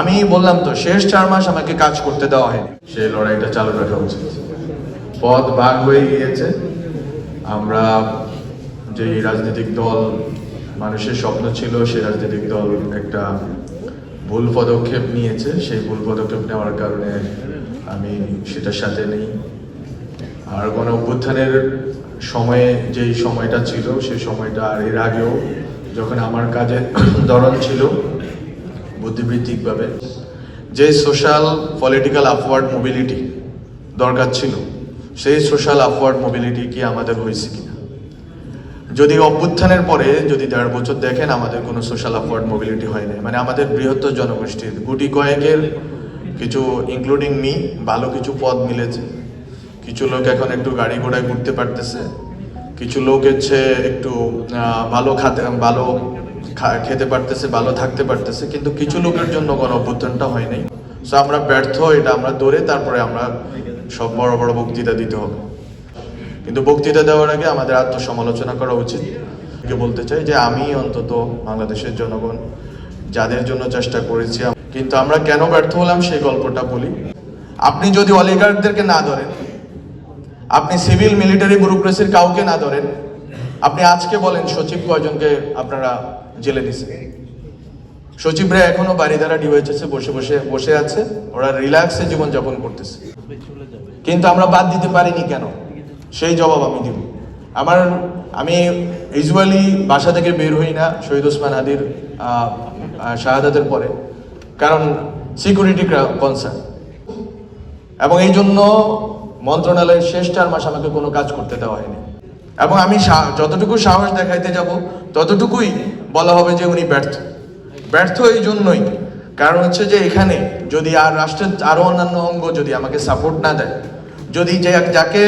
আমি বললাম তো শেষ 4 মাস আমাকে কাজ করতে দেওয়া হয়নি, সেই লড়াইটা চালু রাখা উচিত। পদ ভাগ হয়ে গিয়েছে। আমরা যে রাজনৈতিক দল মানুষের স্বপ্ন ছিল, সেই রাজনৈতিক দল একটা ভুল পদক্ষেপ নিয়েছে। সেই ভুল পদক্ষেপ নেওয়ার কারণে আমি সেটার সাথে নেই। আর গণ অভ্যুত্থানের সময়ে যেই সময়টা ছিল, সেই সময়টা আর এর আগেও যখন আমার কাজের ধরন ছিল বুদ্ধিবৃত্তিকভাবে যে সোশ্যাল পলিটিক্যাল আপওয়ার্ড মোবিলিটি দরকার ছিল, সেই সোশ্যাল আপওয়ার্ড মোবিলিটি কি আমাদের হয়েছে কিনা। যদি অভ্যুত্থানের পরে যদি 1.5 বছর দেখেন, আমাদের কোনো সোশ্যাল আপওয়ার্ড মোবিলিটি হয় না। মানে আমাদের বৃহত্তর জনগোষ্ঠীর গুটি কয়েকের কিছু, ইনক্লুডিং মি, ভালো কিছু পদ মিলেছে। কিছু লোক এখন একটু গাড়ি ঘোড়ায় ঘুরতে পারতেছে, কিছু লোক হচ্ছে একটু ভালো খেতে পারতেছে, ভালো থাকতে পারতেছে, কিন্তু কিছু লোকের জন্য গণ অভ্যুত্থানটা হয় নাই। সো আমরা ব্যর্থ, এটা আমরা ধরে তারপরে আমরা সব বড় বড় বক্তৃতা দিতে হবে। কিন্তু বক্তৃতা দেওয়ার আগে আমাদের আত্মসমালোচনা করা উচিত। বলতে চাই যে আমি অন্তত বাংলাদেশের জনগণ যাদের জন্য চেষ্টা করেছি, কিন্তু আমরা কেন ব্যর্থ হলাম সেই গল্পটা বলি। আপনি যদি অলিগার্কদেরকে না ধরেন, আপনি সিভিল মিলিটারি ব্যুরোক্রেসির কাউকে না ধরেন, আপনি আজকে বলেন সচিব কয়জনকে আপনারা জেলে দিচ্ছেন? সচিবরা এখনো বাড়িধারা ডিওএইচএসে বসে আছে, ওরা রিল্যাক্সে জীবনযাপন করতেছে, কিন্তু আমরা বাদ দিতে পারিনি কেন? সেই জবাব আমি দিব। আমি ইউজুয়ালি বাসা থেকে বের হই না শহীদ ওসমান হাদির শাহাদাতের পরে, কারণ সিকিউরিটি কনসার্ন, এবং এই জন্য মন্ত্রণালয়ের শেষ 4 মাস আমাকে কোনো কাজ করতে দেওয়া হয়নি। এবং আমি যতটুকু সাহস দেখাইতে যাব, ততটুকুই বলা হবে যে উনি ব্যর্থ এই জন্যই, কারণ হচ্ছে যে এখানে যদি আর রাষ্ট্রের আরো অন্যান্য অঙ্গ যদি আমাকে সাপোর্ট না দেয়, যদি যাকে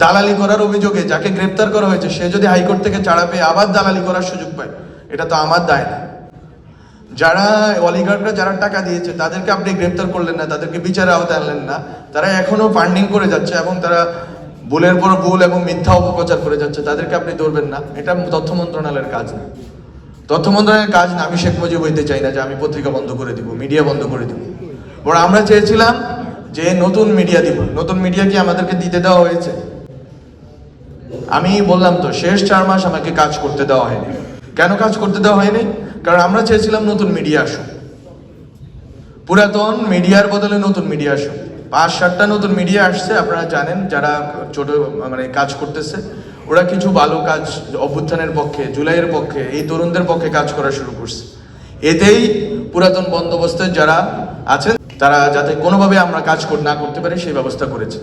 দালালি করার অভিযোগে যাকে গ্রেপ্তার করা হয়েছে, সে যদি হাইকোর্ট থেকে ছাড়া পেয়ে আবার দালালি করার সুযোগ পায়, এটা তো আমার দায় না। যারা অলিগার্করা যারা টাকা দিয়েছে তাদেরকে আপনি গ্রেপ্তার করলেন না, তাদেরকে বিচারের আওতায় আনলেন না, তারা এখনো ফান্ডিং করে যাচ্ছে এবং তারা ভুলের পর ভুল এবং মিথ্যা অপপ্রচার করে যাচ্ছে, তাদেরকে আপনি ধরবেন না। এটা তথ্য মন্ত্রণালয়ের কাজ না, তথ্য মন্ত্রণালয়ের কাজ না। আমি শেখ মুজিব হইতে চাই না যে আমি পত্রিকা বন্ধ করে দিব, মিডিয়া বন্ধ করে দিব। বরং আমরা চেয়েছিলাম যে নতুন মিডিয়া দিব। নতুন মিডিয়া কি আমাদেরকে দিতে দেওয়া হয়েছে? আমি বললাম তো শেষ 4 মাস আমাকে কাজ করতে দেওয়া হয়নি। কেন কাজ করতে দেওয়া হয়নি? কারণ আমরা চেয়েছিলাম নতুন মিডিয়া আসুক, পুরাতন মিডিয়ার বদলে নতুন মিডিয়া আসুক। 5-7টা নতুন মিডিয়া আসছে, আপনারা জানেন, যারা ছোট কাজ করতেছে, ওরা কিছু ভালো কাজ অভ্যুত্থানের পক্ষে, জুলাইয়ের পক্ষে, এই তরুণদের পক্ষে কাজ করা শুরু করছে। এতেই পুরাতন বন্দোবস্তের যারা আছেন তারা যাতে কোনোভাবে আমরা কাজ না করতে পারি সেই ব্যবস্থা করেছে।